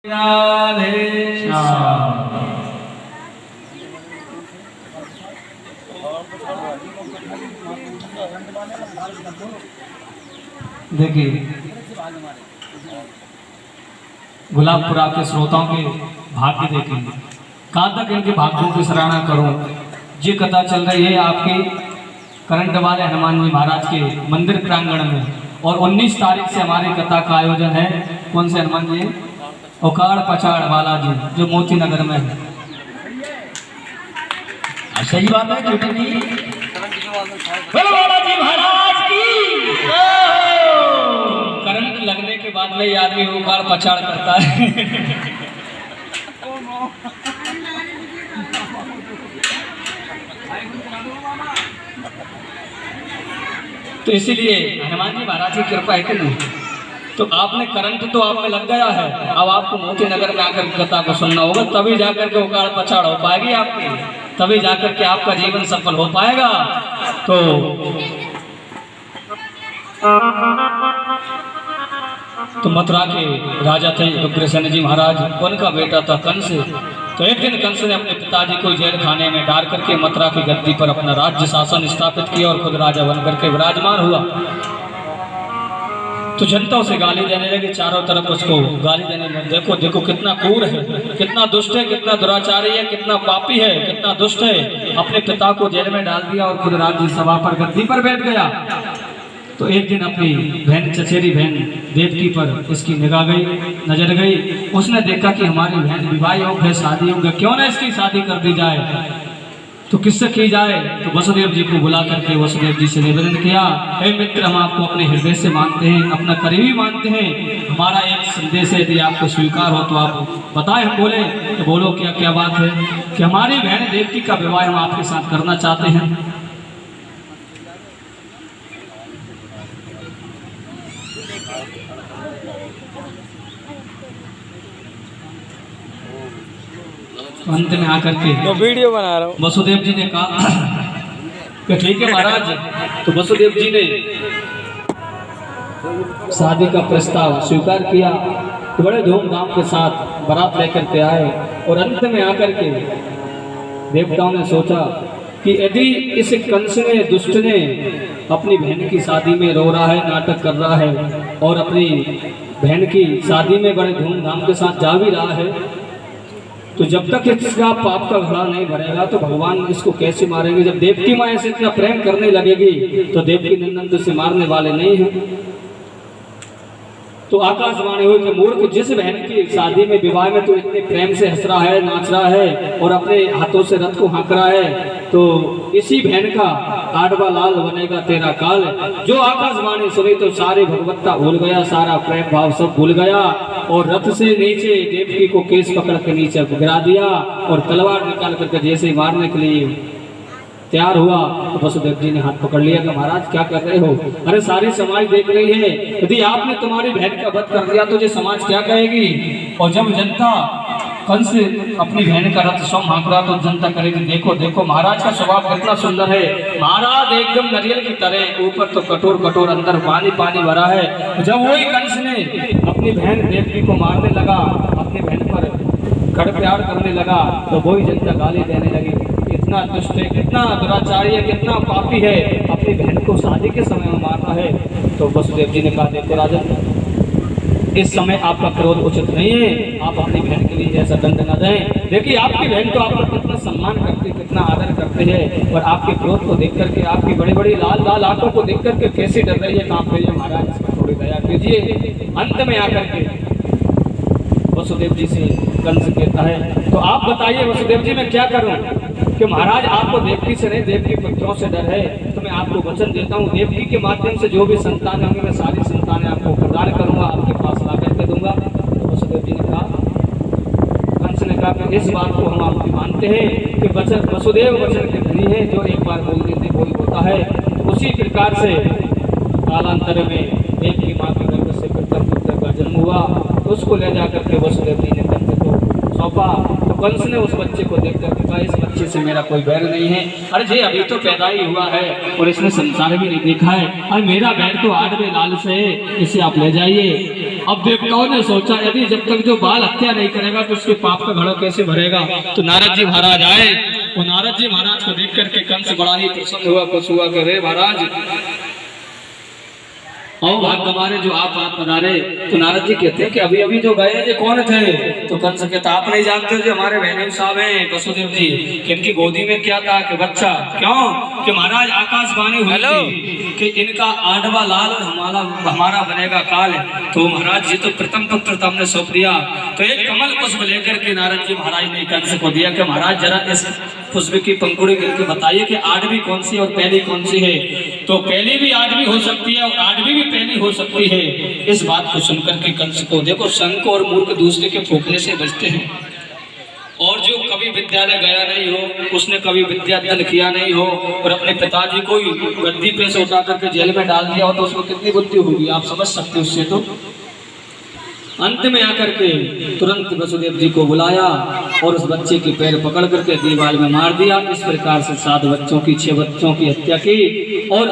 देखिए गुलाबपुरा के श्रोताओं के भाग्य देखिए, कहाँ तक इनके भाग्यों की सराहना करूं। ये कथा चल रही है आपके करंट वाले हनुमान जी महाराज के मंदिर प्रांगण में, और 19 तारीख से हमारी कथा का आयोजन है। कौन से हनुमान जी? उकाड़ पछाड़ बालाजी, जो मोती नगर में है। सही बात है जी महाराज की। करंट लगने के बाद में ये आदमी उकाड़ पछाड़ करता है। तो इसीलिए हनुमान जी महाराज की कृपा है कि नहीं, तो आपने करंट तो आप में लग गया है। अब आपको मोती नगर में आकर कथा को सुनना होगा, तभी जाकर के उकाड़ पछाड़ हो पाएगी आपकी, तभी जाकर के आपका जीवन सफल हो पाएगा। तो मथुरा के राजा थे उग्रसेन जी महाराज, उनका बेटा था कंस। तो एक दिन कंस ने अपने पिताजी को जेल खाने में डाल करके मथुरा की गद्दी पर अपना राज्य शासन स्थापित किया और खुद राजा बनकर के विराजमान हुआ। तो जनता उसे गाली देने लगी, चारों तरफ उसको गाली देने लगे। देखो देखो कितना क्रूर है, कितना दुष्ट है, कितना दुराचारी है, कितना पापी है, कितना दुष्ट है। अपने पिता को जेल में डाल दिया और खुद राज्य सभा पर गद्दी पर बैठ गया। तो एक दिन अपनी बहन, चचेरी बहन देवकी पर इसकी निगाह गई, नजर गई। उसने देखा कि हमारी बहन विवाह योग्य है, शादी योग्य है, क्यों ना इसकी शादी कर दी जाए। तो किससे की जाए? तो वसुदेव जी को बुला करके वसुदेव जी से निवेदन किया, हे मित्र, हम आपको अपने हृदय से मानते हैं, अपना करीबी मानते हैं। हमारा एक संदेश है, यदि आपको स्वीकार हो तो आप बताएं। हम बोले तो बोलो क्या क्या बात है? कि हमारी बहन देवकी का विवाह हम आपके साथ करना चाहते हैं। अंत में आकर के तो वीडियो बना रहा हूँ। वसुदेव जी ने कहा कि ठीक है महाराज। तो वसुदेव जी ने शादी का प्रस्ताव स्वीकार किया। तो बड़े धूमधाम के साथ बारात लेकर के आए, और अंत में आकर के देवताओं ने सोचा कि यदि इस कंस ने, दुष्ट ने, अपनी बहन की शादी में रो रहा है, नाटक कर रहा है, और अपनी बहन की शादी में बड़े धूमधाम के साथ जा भी रहा है, तो जब तक इसका पाप का घड़ा नहीं भरेगा तो भगवान इसको कैसे मारेंगे? जब देवकी माँ ऐसे इतना प्रेम करने लगेगी तो देवकी नंदन तो इसे मारने वाले नहीं हैं। तो आकाशवाणी हुई कि मूर्ख, जिस बहन की शादी में, विवाह में तो इतने प्रेम से हंस रहा है, नाच रहा है और अपने हाथों से रथ को हाँक रहा है, तो इसी बहन का आडवा लाल बनेगा तेरा काल। जो आकाशवाणी सुनी तो सारी भगवत्ता भूल गया, सारा प्रेम भाव सब भूल गया, और रथ से नीचे देवकी को केस पकड़ के नीचे गिरा दिया, और तलवार निकाल करके जैसे मारने के लिए तैयार हुआ तो वसुदेव जी ने हाथ पकड़ लिया कि महाराज क्या कर रहे हो? अरे सारी समाज देख रही है, यदि आपने तुम्हारी बहन का वध कर दिया तो ये समाज क्या कहेगी? और जब जनता कंस अपनी बहन का रथ स्वयं हाँक रहा तो जनता कहेगी देखो देखो महाराज का स्वभाव कितना सुंदर है, महाराज एकदम नारियल की तरह, ऊपर तो कठोर कठोर, अंदर पानी पानी भरा है। जब वही कंस ने अपनी बहन देवकी को मारने लगा, अपनी बहन पर खड़प्यार करने लगा, तो वही जनता गाली देने लगी, कितना दुष्ट है, कितना दुराचारी है, कितना पापी है, अपनी बहन को शादी के समय में मारना है। तो वसुदेव जी ने कहा देखो राजन, इस समय आपका क्रोध उचित नहीं है, आप अपनी बहन के लिए ऐसा दंड न दें। देखिए आपकी बहन तो आपका कितना सम्मान करती है, कितना आदर करते हैं, और आपके क्रोध को देख करके, आपकी बड़ी बड़ी लाल लाल आंखों को देख करके कैसे डर रही है, कांप रही है। महाराज इसमें थोड़ी दया कीजिए। अंत में आकर के वसुदेव जी से कंस कहता है तो आप बताइए वसुदेव जी मैं क्या करूं? कि महाराज आपको देवकी से नहीं, देवकी पुत्रों से डर है, तो मैं आपको वचन देता हूं, देवकी के माध्यम से जो भी संतान होंगे मैं सारी संतानें आपको प्रदान करूंगा, आपके पास ला करके दूंगा। तो वसुदेव जी ने कहा, कंस ने कहा कि इस बात को हम आपकी मानते हैं कि वचन, वसुदेव वचन के धनी है, जो एक बार बोल देते वही होता है। तो उसी प्रकार से कालांतर में देवकी माँ के गर्भ से प्रथम पुत्र का जन्म हुआ, तो उसको ले जाकर के वसुदेव जी ने कंस को सौंपा। तो कंस ने उस बच्चे को देख कर कहा इस बच्चे से मेरा कोई बैर नहीं है, अरे जी अभी तो पैदा ही हुआ है और इसने संसार भी नहीं देखा है, अरे मेरा बैर तो 8वें लाल से है, इसे आप ले जाइए। अब देवताओं ने सोचा यदि जब तक जो बाल हत्या नहीं करेगा तो उसके पाप का घड़ा कैसे भरेगा। तो नारद जी महाराज आए, वो नारद जी महाराज को देख करके कंस बड़ा ही प्रसन्न हुआ, खुश हुआ कि रे महाराज आओ भाग हमारे जो आप पधारे। तो नारद जी कहते हैं कि अभी अभी जो गए ये कौन थे। तो कंस कहता आप नहीं जानते जो हमारे बहन साहब हैं वसुदेव जी, कि इनकी गोदी में क्या था कि बच्चा। क्यों कि महाराज आकाशवाणी हुई थी कि इनका आडवा लाल हमारा बनेगा काल। तो महाराज जी तो प्रथम पुत्र तो हमने सौंप दिया। तो एक कमल पुष्प लेकर के नारद जी महाराज ने कंस को दिया कि महाराज जरा इस पुष्प की पंखुड़ी गिर बताइए कि आठवीं कौन सी और पहली कौन सी है। तो पहली भी आठवीं हो सकती है और आठवीं भी पहली हो सकती है। इस बात को सुनकर के कंस को देखो शंख और मूर्ख दूसरे के फूकने से बचते हैं। और जो कभी विद्यालय गया नहीं हो, उसने कभी विद्यादान किया नहीं हो और अपने पिताजी को ही गद्दी पे से उठा करके जेल में डाल दिया हो तो उसको कितनी बुद्धि होगी आप समझ सकते हो। उससे तो अंत में आकर के तुरंत वसुदेव जी को बुलाया और उस बच्चे के पैर पकड़ करके दीवार में मार दिया। इस प्रकार से 7 बच्चों की 6 बच्चों की हत्या की और